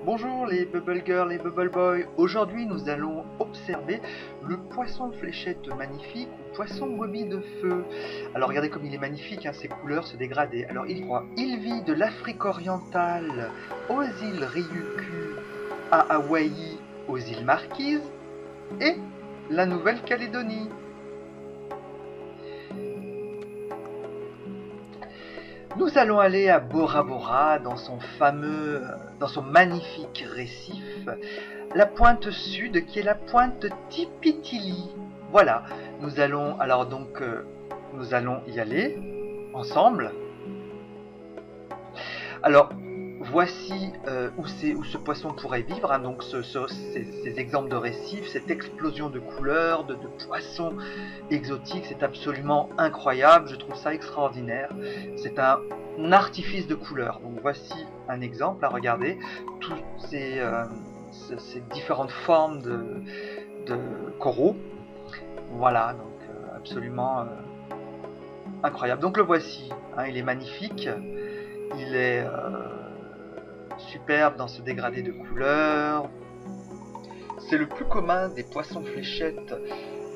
Bonjour les Bubble Girls et Bubble Boys. Aujourd'hui nous allons observer le poisson fléchette magnifique ou poisson goby de feu. Alors regardez comme il est magnifique, ses couleurs se dégrader. Alors il vit de l'Afrique orientale aux îles Ryukyu, à Hawaï, aux îles Marquises et la Nouvelle-Calédonie. Nous allons aller à Bora Bora dans son magnifique récif, la pointe sud qui est la pointe Tipitili. Voilà, nous allons y aller ensemble. Alors voici où ce poisson pourrait vivre, donc ces exemples de récifs, cette explosion de couleurs, de poissons exotiques, c'est absolument incroyable, je trouve ça extraordinaire. C'est un artifice de couleurs. Donc voici un exemple, regardez, toutes ces différentes formes de coraux. Voilà, donc absolument incroyable. Donc le voici, il est magnifique, il est superbe dans ce dégradé de couleurs. C'est le plus commun des poissons fléchettes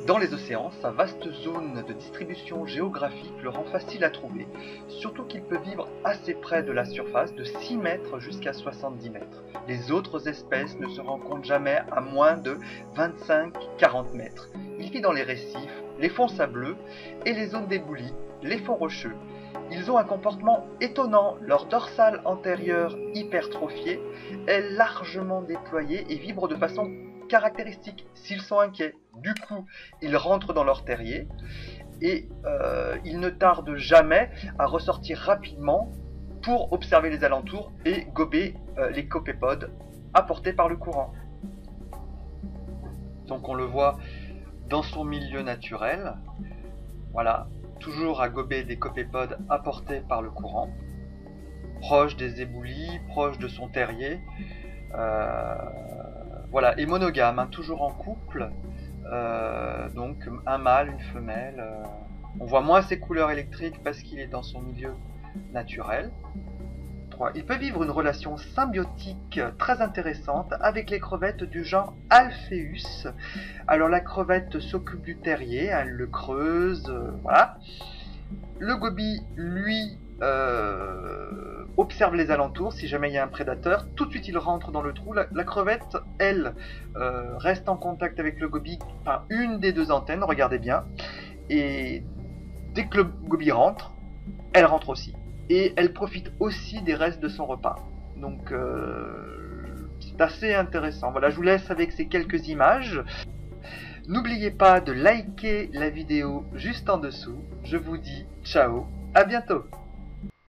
dans les océans. Sa vaste zone de distribution géographique le rend facile à trouver, surtout qu'il peut vivre assez près de la surface, de 6 mètres jusqu'à 70 mètres. Les autres espèces ne se rencontrent jamais à moins de 25-40 mètres. Il vit dans les récifs, les fonds sableux et les zones d'éboulis, les fonds rocheux. Ils ont un comportement étonnant, leur dorsale antérieure hypertrophiée est largement déployée et vibre de façon caractéristique s'ils sont inquiets. Du coup, ils rentrent dans leur terrier et ils ne tardent jamais à ressortir rapidement pour observer les alentours et gober les copépodes apportés par le courant. Donc on le voit dans son milieu naturel, voilà, toujours à gober des copépodes apportés par le courant, proche des éboulis, proche de son terrier, voilà, et monogame, toujours en couple, donc un mâle, une femelle. On voit moins ses couleurs électriques parce qu'il est dans son milieu naturel. Il peut vivre une relation symbiotique très intéressante avec les crevettes du genre Alpheus. Alors la crevette s'occupe du terrier, elle le creuse, voilà. Le goby, lui, observe les alentours, si jamais il y a un prédateur, tout de suite il rentre dans le trou. La crevette, elle, reste en contact avec le goby par une des deux antennes, regardez bien. Et dès que le goby rentre, elle rentre aussi. Et elle profite aussi des restes de son repas. Donc c'est assez intéressant. Voilà, je vous laisse avec ces quelques images. N'oubliez pas de liker la vidéo juste en dessous. Je vous dis ciao, à bientôt.